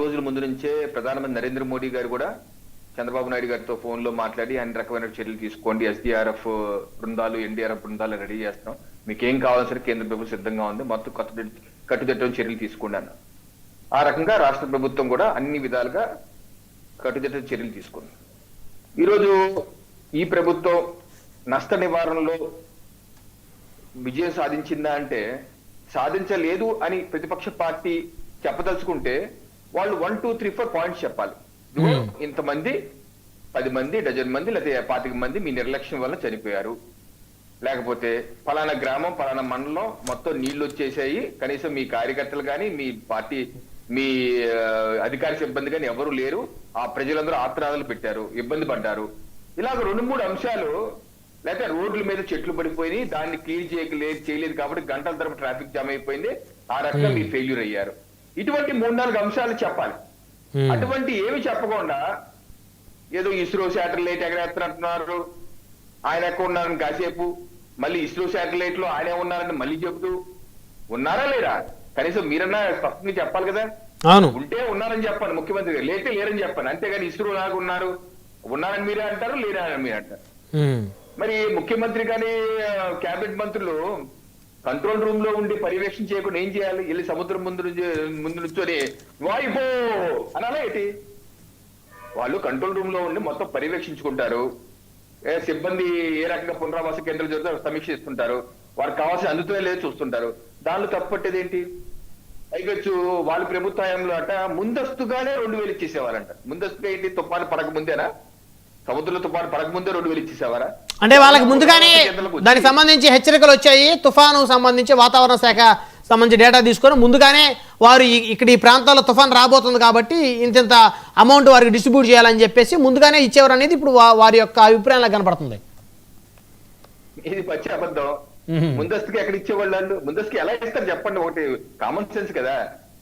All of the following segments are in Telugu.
రోజుల ముందు నుంచే ప్రధానమంత్రి నరేంద్ర మోడీ గారు కూడా చంద్రబాబు నాయుడు గారితో ఫోన్ లో మాట్లాడి అన్ని రకమైన చర్యలు తీసుకోండి, ఎస్డీఆర్ఎఫ్ బృందాలు, ఎన్డీఆర్ఎఫ్ బృందాలు రెడీ చేస్తాం, మీకు ఏం కావాల్సిన సరే కేంద్ర ప్రభుత్వం సిద్ధంగా ఉంది, మొత్తం కట్టుదిట్టం చర్యలు తీసుకోండి అన్న. ఆ రకంగా రాష్ట్ర ప్రభుత్వం కూడా అన్ని విధాలుగా కట్టుదిట్ట చర్యలు తీసుకుంది. ఈరోజు ఈ ప్రభుత్వం నష్ట నివారణలో విజయం సాధించిందా అంటే సాధించలేదు అని ప్రతిపక్ష పార్టీ చెప్పదలుచుకుంటే వాళ్ళు 1, 2, 3, 4 పాయింట్స్ చెప్పాలి. ఇంతమంది 10 మంది, డజన్ మంది, లేదా 25 మంది మీ నిర్లక్ష్యం వల్ల చనిపోయారు, లేకపోతే ఫలానా గ్రామం, ఫలానా మండలం మొత్తం నీళ్లు వచ్చేసాయి, కనీసం మీ కార్యకర్తలు కానీ మీ పార్టీ మీ అధికార సిబ్బంది కానీ ఎవరు లేరు, ఆ ప్రజలందరూ ఆత్రాలు పెట్టారు, ఇబ్బంది పడ్డారు. ఇలాగ 2-3 అంశాలు, లేకపోతే రోడ్ల మీద చెట్లు పడిపోయి దాన్ని క్లీన్ చేయలేదు కాబట్టి గంటల తరపు ట్రాఫిక్ జామ్ అయిపోయింది, ఆ రకంగా మీరు ఫెయిల్యూర్ అయ్యారు. ఇటువంటి 3-4 అంశాలు చెప్పాలి. అటువంటి ఏమి చెప్పకుండా ఏదో ఇస్రో శాటిలైట్ ఎగరేస్తున్నారు, ఆయన ఎక్కడ ఉన్నారని కాసేపు, మళ్ళీ ఇస్రో శాటిలైట్ లో ఆయనే ఉన్నారని మళ్ళీ చెబుతూ, ఉన్నారా లేరా కనీసం మీరన్నా స్పష్టంగా చెప్పాలి కదా. ఉంటే ఉన్నారని చెప్పండి ముఖ్యమంత్రి గారు, లేతే లేరని చెప్పండి. అంతేగాని ఇస్రో లాగా ఉన్నారని మీరే అంటారు, లేరా అని మీరు అంటారు. మరి ముఖ్యమంత్రి కానీ కేబినెట్ మంత్రులు కంట్రోల్ రూమ్ లో ఉండి పర్యవేక్షణ చేయకుండా ఏం చేయాలి? వెళ్ళి సముద్రం ముందు నుంచొని వాయిపో అనాలా ఏంటి? వాళ్ళు కంట్రోల్ రూమ్ లో ఉండి మొత్తం పర్యవేక్షించుకుంటారు, సిబ్బంది ఏ రకంగా పునరావాస కేంద్రాలు జరుగుతారో సమీక్షిస్తుంటారు, వారికి కావాల్సిన అందుతునే లేదు చూస్తుంటారు. దానిలో తప్పట్టేది ఏంటి? పైగొచ్చు వాళ్ళ ప్రభుత్వంలో అట ముందస్తుగానే 2000 ఇచ్చేసేవారంట. ముందస్తుగా ఏంటి? తుఫాను పడక ముందేనా? సముద్రంలో తుఫాను పడక ముందే 2000 ఇచ్చేసేవారా? అంటే వాళ్ళకి ముందుగానే దానికి సంబంధించి హెచ్చరికలు వచ్చాయి, తుఫాను సంబంధించి వాతావరణ శాఖ సంబంధించి డేటా తీసుకొని ముందుగానే వారు ఇక్కడ ఈ ప్రాంతాల్లో తుఫాను రాబోతుంది కాబట్టి ఇంత అమౌంట్ వారికి డిస్ట్రిబ్యూట్ చేయాలని చెప్పేసి ముందుగానే ఇచ్చేవారు అనేది ఇప్పుడు వారి యొక్క అభిప్రాయంలో కనపడుతుంది. ఇది పచ్చి అబద్ధం. ముందస్తుగా ఎక్కడ ఇచ్చేవాళ్ళు? ముందస్తుగా ఎలా ఇస్తారు చెప్పండి? ఒకటి కామన్ సెన్స్ కదా.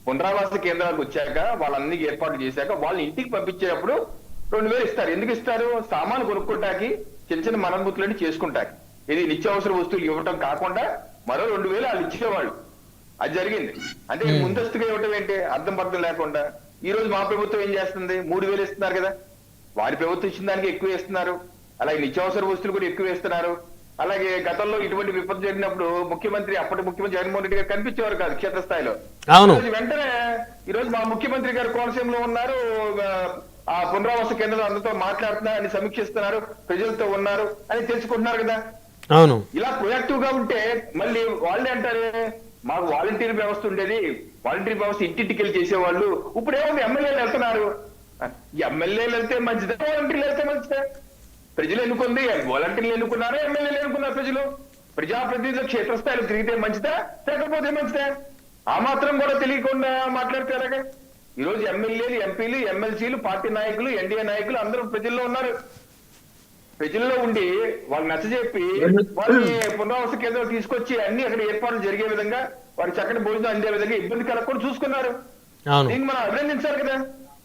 పునరావాస కేంద్రాలకు వచ్చాక వాళ్ళన్ని ఏర్పాట్లు చేశాక వాళ్ళని ఇంటికి పంపించేటప్పుడు 2000 ఇస్తారు. ఎందుకు ఇస్తారు? సామాను కొనుక్కుంటాకి, చిన్న మరమ్మతులని చేసుకుంటాకి. ఇది నిత్యావసర వస్తువులు ఇవ్వటం కాకుండా మరో 2000 వాళ్ళు ఇచ్చేవాళ్ళు. అది జరిగింది. అంటే ముందస్తుగా ఇవ్వటం ఏంటి? అర్థం పర్థం లేకుండా. ఈ రోజు మా ప్రభుత్వం ఏం చేస్తుంది? 3000 ఇస్తున్నారు కదా. వారి ప్రభుత్వం ఇచ్చిన దానికి ఎక్కువ ఇస్తున్నారు. అలాగే నిత్యావసర వస్తువులు కూడా ఎక్కువ ఇస్తున్నారు. అలాగే గతంలో ఇటువంటి విపత్తు జరిగినప్పుడు అప్పటి ముఖ్యమంత్రి జగన్మోహన్ రెడ్డి గారు కనిపించేవారు కాదు క్షేత్రస్థాయిలో. వెంటనే ఈ రోజు మా ముఖ్యమంత్రి గారు కోనసీమలో ఉన్నారు, ఆ పునరావాస కేంద్రంలో అందరితో మాట్లాడుతున్నారు అని సమీక్షిస్తున్నారు, ప్రజలతో ఉన్నారు అని తెలుసుకుంటున్నారు కదా. అవును. ఇలా ప్రొయాక్టివ్ గా ఉంటే మళ్ళీ వాళ్ళే అంటారు మాకు వాలంటీర్ వ్యవస్థ ఉండేది, వాలంటీర్ వ్యవస్థ ఇంటింటికి వెళ్ళి చేసేవాళ్ళు, ఇప్పుడు ఏముంది ఎమ్మెల్యేలు వెళ్తున్నారు. ఎమ్మెల్యేలు వెళ్తే మంచిదా, వాలంటీర్లు వెళ్తే మంచిదా? ప్రజలు ఎన్నుకుంది, వాలంటీర్లు ఎన్నుకున్నారు, ఎమ్మెల్యేలు ఎన్నుకున్నారు. ప్రజాప్రతినిధులు క్షేత్రస్థాయిలో తిరిగితే మంచిదా, లేకపోతే మంచిదా? ఆ మాత్రం కూడా తెలియకుండా మాట్లాడతారా? ఈ రోజు ఎమ్మెల్యేలు, ఎంపీలు, ఎమ్మెల్సీలు, పార్టీ నాయకులు, ఎన్డీఏ నాయకులు అందరూ ప్రజల్లో ఉన్నారు. ప్రజల్లో ఉండి వాళ్ళు నచ్చజెప్పి వాళ్ళని పునరావాస కేంద్రాలు తీసుకొచ్చి అన్ని అక్కడ ఏర్పాట్లు జరిగే విధంగా, వారికి చక్కటి భోజనం అందే విధంగా ఇబ్బంది కలగకుండా చూసుకున్నారు. దీన్ని మనం అభినందించాలి కదా.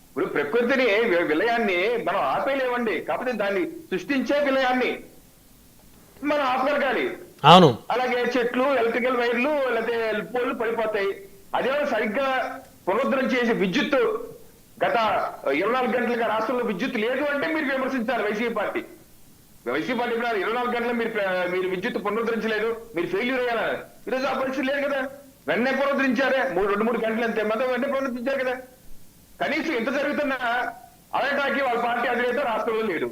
ఇప్పుడు ప్రకృతిని, విలయాన్ని మనం ఆపేయలేమండి, కాకపోతే దాన్ని సృష్టించే విలయాన్ని మనం ఆపగలగాలి. అవును. అలాగే చెట్లు, ఎలక్ట్రికల్ వైర్లు, లేకపోతే పోల్లు పడిపోతాయి. అదే సరిగ్గా పునరుద్ధరణ చేసే విద్యుత్ గత 24 గంటలుగా రాష్ట్రంలో విద్యుత్ లేదు అంటే మీరు విమర్శించాలి వైసీపీ పార్టీ. 24 గంటలు మీరు విద్యుత్ పునరుద్ధరించలేదు, మీరు ఫెయిల్యూర్ అయ్యారా? ఈరోజు ఆ పరిస్థితి లేదు కదా. వెంటనే పునరుద్ధరించారే, 2-3 గంటలు అంతే మొత్తం వెంటనే పునరుద్ధరించారు కదా. కనీసం ఎంత జరుగుతున్నా అలాంటి వాళ్ళ పార్టీ అధినేత రాష్ట్రంలో లేడు.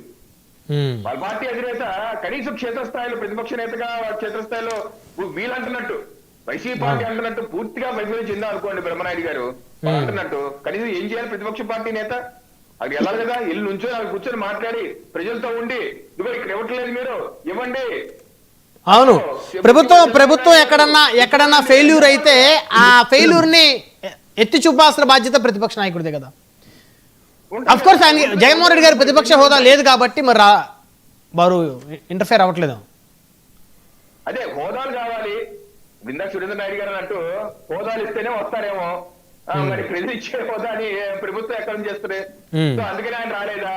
వాళ్ళ పార్టీ అధినేత కనీసం క్షేత్రస్థాయిలో ప్రతిపక్ష నేతగా క్షేత్రస్థాయిలో వీళ్ళంటున్నట్టు, వైసీపీ పార్టీ అంటున్నట్టు పూర్తిగా వైఫల్యం చెందా అనుకోండి బ్రహ్మనాయుడు గారు అంటున్నట్టు, కనీసం ఏం చేయాలి ప్రతిపక్ష పార్టీ నేత? అది వెళ్ళాలి కదా. ఇల్లు నుంచో అక్కడ కూర్చొని మాట్లాడి ప్రజలతో ఉండి, ఇదిగో ఇక్కడ ఇవ్వట్లేదు మీరు ఇవ్వండి. అవును. ప్రభుత్వం ఎక్కడన్నా ఫెయిల్యూర్ అయితే ఆ ఫెయిల్యూర్ ని ఎత్తి చూపాల్సిన బాధ్యత ప్రతిపక్ష నాయకుడిదే కదా. అఫ్ కోర్స్ ఆయన జగన్మోహన్ రెడ్డి గారి ప్రతిపక్ష హోదా లేదు కాబట్టి మరి వారు ఇంటర్ఫేర్ అవ్వట్లేదు. అదే హోదాలు కావాలి. ఇందాక సురేంద్ర నాయుడు గారు అన్నట్టు హోదాలు ఇస్తేనే వస్తారేమో, మరి ప్రజలు ఇచ్చే హోదా అని ప్రభుత్వం ఎక్కడ చేస్తుంది. సో అందుకని ఆయన రాలేదా?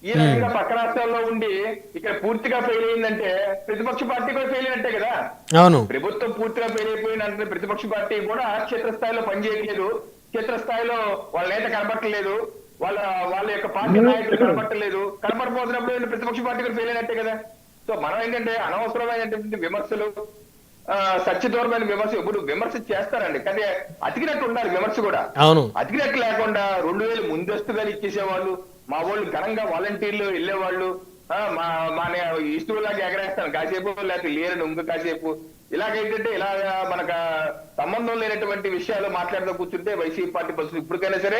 ఈ రకంగా పక్క రాష్ట్రాల్లో ఉండి ఇక్కడ పూర్తిగా ఫెయిల్ అయిందంటే ప్రతిపక్ష పార్టీ కూడా ఫెయిల్ అయినట్టే కదా. అవును. ప్రభుత్వం పూర్తిగా ఫెయిల్ అయిపోయిందంటే ప్రతిపక్ష పార్టీ కూడా క్షేత్రస్థాయిలో పనిచేయట్లేదు, క్షేత్రస్థాయిలో వాళ్ళ నేత కనబట్టలేదు, వాళ్ళ యొక్క పార్టీ నాయకులు కనబట్టలేదు. కనబడబోతున్నప్పుడు ప్రతిపక్ష పార్టీ కూడా ఫెయిల్ అయినట్టే కదా. సో మనం ఏంటంటే అనవసరమైనటువంటి విమర్శలు, సత్యదూరమైన విమర్శ ఎప్పుడు విమర్శ చేస్తారండి, కానీ అతికినట్టు ఉండాలి విమర్శ కూడా. అవును. అతికినట్టు లేకుండా 2000 ముందస్తుగా ఇచ్చేసేవాళ్ళు, మా వాళ్ళు ఘనంగా వాలంటీర్లు వెళ్ళేవాళ్ళు, మా ఇష్టంలాగా ఎగరేస్తాను కాసేపు, లేకపోతే లేరని ఇంకో కాసేపు, ఇలాగేంటంటే ఇలాగా మనకు సంబంధం లేనటువంటి విషయాలు మాట్లాడుతూ కూర్చుంటే వైసీపీ పార్టీ పరిస్థితి ఇప్పటికైనా సరే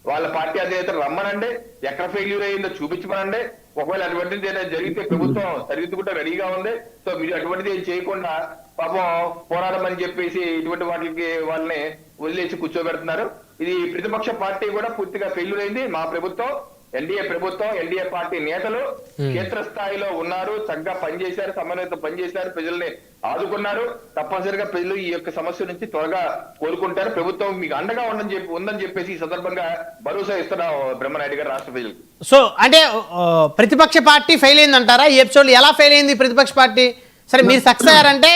వాళ్ళ పార్టీ అధినేతలు రమ్మనండి, ఎక్కడ ఫెయిల్యూర్ అయ్యిందో చూపించమనండి. ఒకవేళ అటువంటిది ఏదైనా జరిగితే ప్రభుత్వం సరిదిద్దుకుంటే రెడీగా ఉంది. సో మీరు అటువంటిది ఏం చేయకుండా పాపం పోరాడమని చెప్పేసి ఇటువంటి వాటికి వాళ్ళని వదిలేసి కూర్చోబెడుతున్నారు. ఇది ప్రతిపక్ష పార్టీ కూడా పూర్తిగా ఫెయిల్యూర్ అయింది. మా ప్రభుత్వం, ఎన్డీఏ ప్రభుత్వం, ఎన్డీఏ పార్టీ నేతలు క్షేత్రస్థాయిలో ఉన్నారు, చక్కగా పనిచేశారు, సమన్వయంతో పనిచేశారు, ప్రజల్ని ఆదుకున్నారు. తప్పనిసరిగా ప్రజలు ఈ యొక్క సమస్య నుంచి త్వరగా కోలుకుంటారు. ప్రభుత్వం మీకు అండగా ఉందని చెప్పేసి ఈ సందర్భంగా భరోసా ఇస్తున్నాం బ్రహ్మనాయుడు గారు రాష్ట్ర ప్రజలకు. సో అంటే ప్రతిపక్ష పార్టీ ఫెయిల్ అయిందంటారా ఈ ఎపిసోడ్? ఎలా ఫెయిల్ అయింది ప్రతిపక్ష పార్టీ? సరే మీరు సక్సెస్ అయ్యారంటే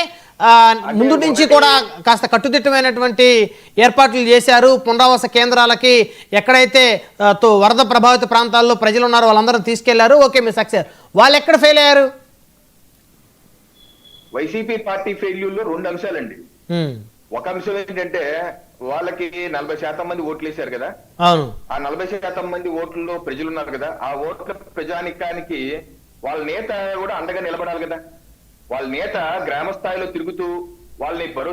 ముందు నుంచి కూడా కాస్త కట్టుదిట్టమైనటువంటి ఏర్పాట్లు చేశారు. పునరావాస కేంద్రాలకి ఎక్కడైతే వరద ప్రభావిత ప్రాంతాల్లో ప్రజలు ఉన్నారో వాళ్ళందరూ తీసుకెళ్లారు. ఓకే, మీరు సక్సెస్. వాళ్ళు ఎక్కడ ఫెయిల్ అయ్యారు? వైసీపీ పార్టీ ఫెయిల్యూర్ లో 2 అంశాలండి. ఒక అంశం ఏంటంటే వాళ్ళకి 40% మంది ఓట్లు వేశారు కదా. అవును. ఆ 40% మంది ఓట్లలో ప్రజలు ఉన్నారు కదా. ఆ ఓట్ల ప్రజానికానికి వాళ్ళ నేత కూడా అండగా నిలబడాలి కదా. వాళ్ళ నేత గ్రామ స్థాయిలో తిరుగుతూ వాళ్ళని భరోసా